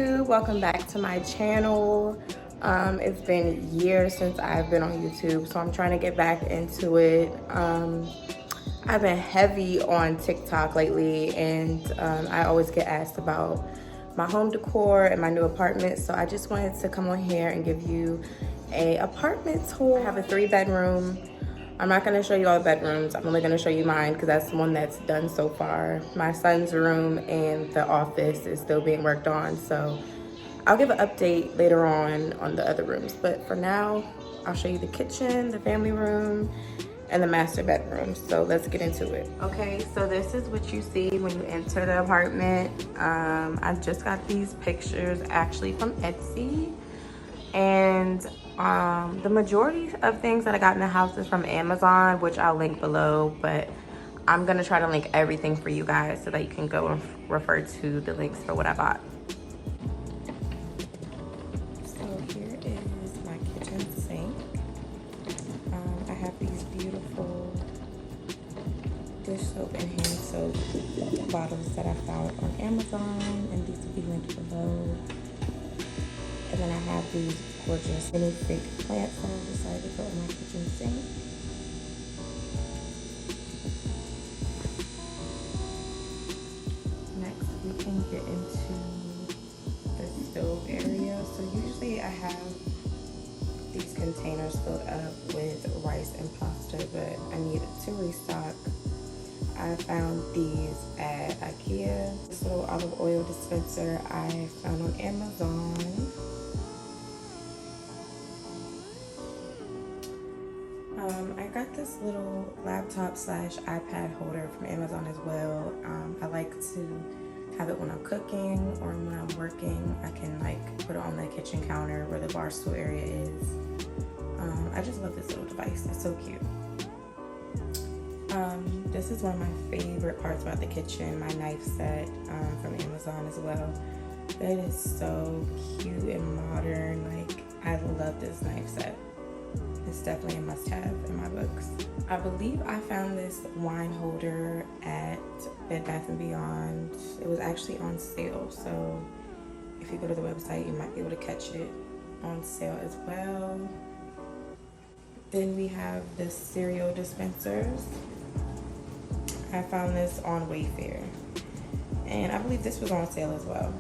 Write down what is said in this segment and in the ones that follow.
YouTube, welcome back to my channel. It's been years since I've been on YouTube, so I'm trying to get back into it. I've been heavy on TikTok lately, and I always get asked about my home decor and my new apartment, so I just wanted to come on here and give you a apartment tour. I have a 3-bedroom. I'm not gonna show you all the bedrooms. I'm only gonna show you mine because that's the one that's done so far. My son's room and the office is still being worked on, so I'll give an update later on the other rooms. But for now, I'll show you the kitchen, the family room, and the master bedroom. So let's get into it. Okay, so this is what you see when you enter the apartment. I just got these pictures actually from Etsy. And the majority of things that I got in the house is from Amazon, which I'll link below, but I'm gonna try to link everything for you guys so that you can go and refer to the links for what I bought. So here is my kitchen sink. I have these beautiful dish soap and hand soap bottles that I found on Amazon, and these will be linked below. And then I have these gorgeous mini fake plants that I decided to put in my kitchen sink. Next, we can get into the stove area. So usually I have these containers filled up with rice and pasta, but I needed to restock. I found these at IKEA. This little olive oil dispenser I found on Amazon. I got this little laptop / iPad holder from Amazon as well. I like to have it when I'm cooking or when I'm working. I can like put it on the kitchen counter where the bar stool area is. I just love this little device. It's so cute. This is one of my favorite parts about the kitchen, my knife set from Amazon as well. It is so cute and modern. Like, I love this knife set. It's definitely a must-have in my books. I believe I found this wine holder at Bed Bath & Beyond. It was actually on sale, so if you go to the website, you might be able to catch it on sale as well. Then we have the cereal dispensers. I found this on Wayfair, and I believe this was on sale as well.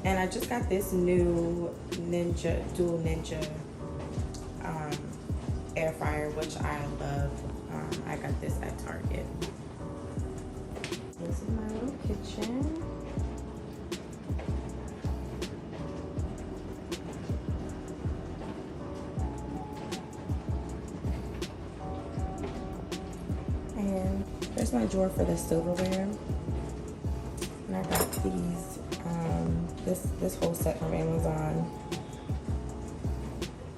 And I just got this new Dual Ninja air fryer, which I love. I got this at Target. This is my little kitchen. And there's my drawer for the silverware. And I got these, this whole set from Amazon.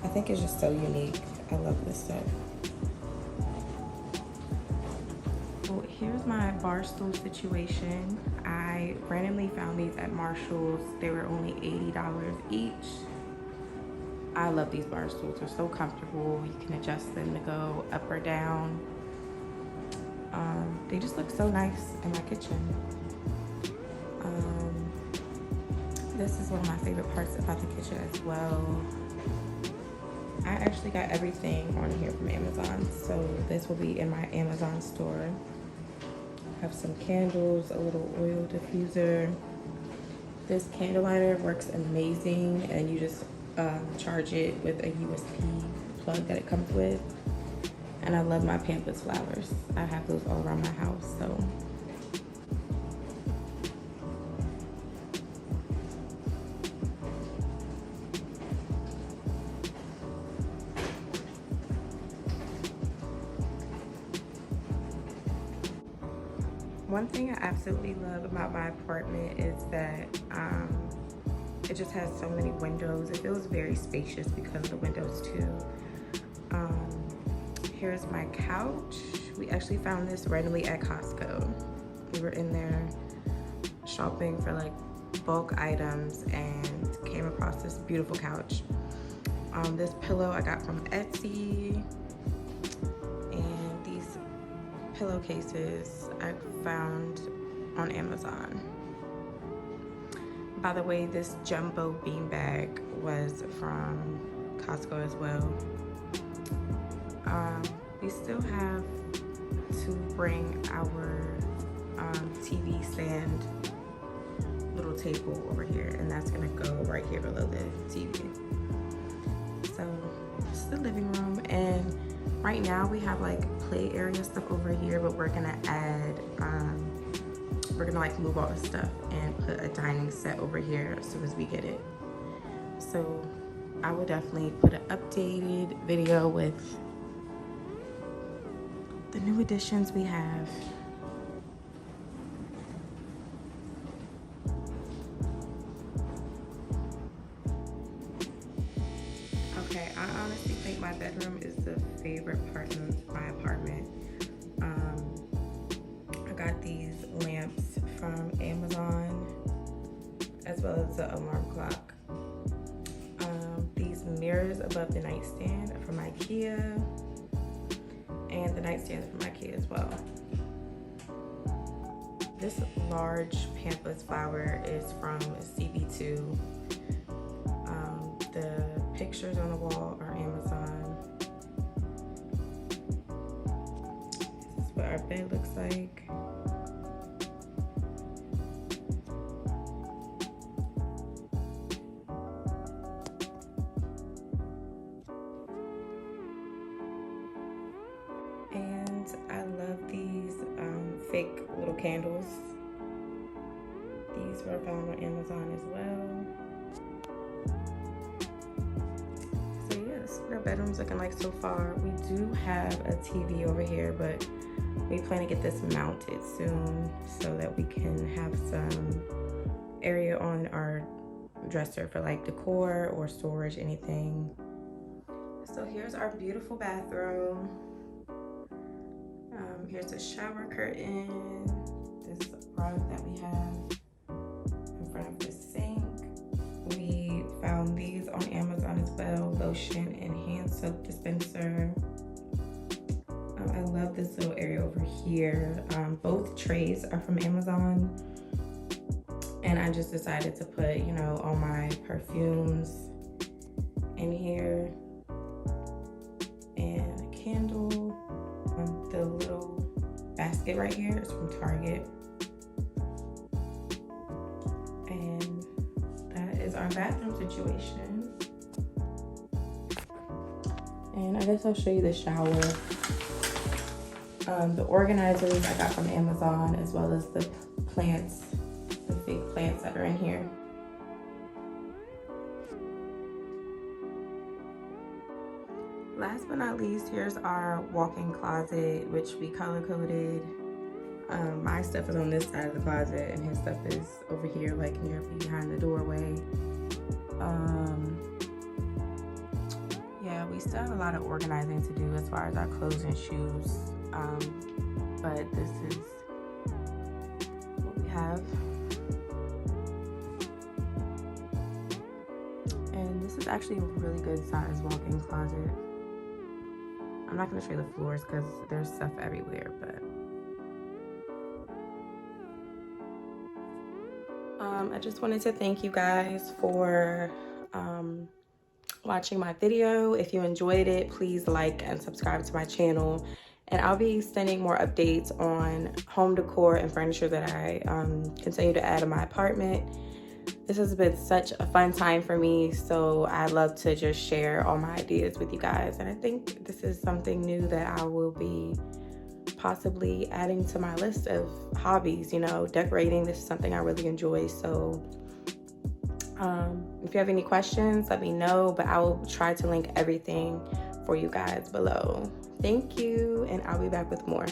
I think it's just so unique. I love this set. So here's my bar stool situation. I randomly found these at Marshall's. They were only $80 each. I love these bar stools. They're so comfortable. You can adjust them to go up or down. They just look so nice in my kitchen. This is one of my favorite parts about the kitchen as well. I actually got everything on here from Amazon, so this will be in my Amazon store. I have some candles, a little oil diffuser. This candle lighter works amazing, and you just charge it with a USB plug that it comes with. And I love my pampas flowers. I have those all around my house, so. One thing I absolutely love about my apartment is that it just has so many windows. It feels very spacious because of the windows too. Here's my couch. We actually found this randomly at Costco. We were in there shopping for like bulk items and came across this beautiful couch. This pillow I got from Etsy, and these pillowcases I found on Amazon. By the way, this jumbo beanbag was from Costco as well. We still have to bring our TV stand little table over here, and that's gonna go right here below the TV. So this is the living room, and right now we have like play area stuff over here, but we're gonna add we're gonna like move all the stuff and put a dining set over here as soon as we get it. So I will definitely put an updated video with the new additions we have. Okay, I honestly think my bedroom is the favorite part of my apartment. I got these lamps from Amazon, as well as the alarm clock. These mirrors above the nightstand are from IKEA, and the nightstand is from IKEA as well. This large pampas flower is from CB2. The pictures on the wall are Amazon. This is what our bed looks like. And I love these fake little candles. These were found on Amazon as well. So yeah, this is what our bedroom's looking like so far. We do have a TV over here, but we plan to get this mounted soon so that we can have some area on our dresser for like decor or storage, anything. So here's our beautiful bathroom. Here's a shower curtain. This rug that we have in front of the sink. We found these on Amazon as well, lotion and hand soap dispenser. I love this little area over here. Both trays are from Amazon, and I just decided to put, you know, all my perfumes in here, and a candle. The little basket right here is from Target, and that is our bathroom situation. And I guess I'll show you the shower. The organizers I got from Amazon, as well as the plants, the fake plants that are in here. Last but not least, here's our walk-in closet, which we color-coded. My stuff is on this side of the closet, and his stuff is over here, like near behind the doorway. Yeah, we still have a lot of organizing to do as far as our clothes and shoes. But this is what we have. And this is actually a really good size walk-in closet. I'm not going to show you the floors because there's stuff everywhere, but I just wanted to thank you guys for watching my video. If you enjoyed it, please like and subscribe to my channel, and I'll be sending more updates on home decor and furniture that I continue to add in my apartment. This has been such a fun time for me, so I love to just share all my ideas with you guys. And I think this is something new that I will be possibly adding to my list of hobbies. You know, decorating, this is something I really enjoy. So if you have any questions, let me know, but I will try to link everything for you guys below. Thank you, and I'll be back with more.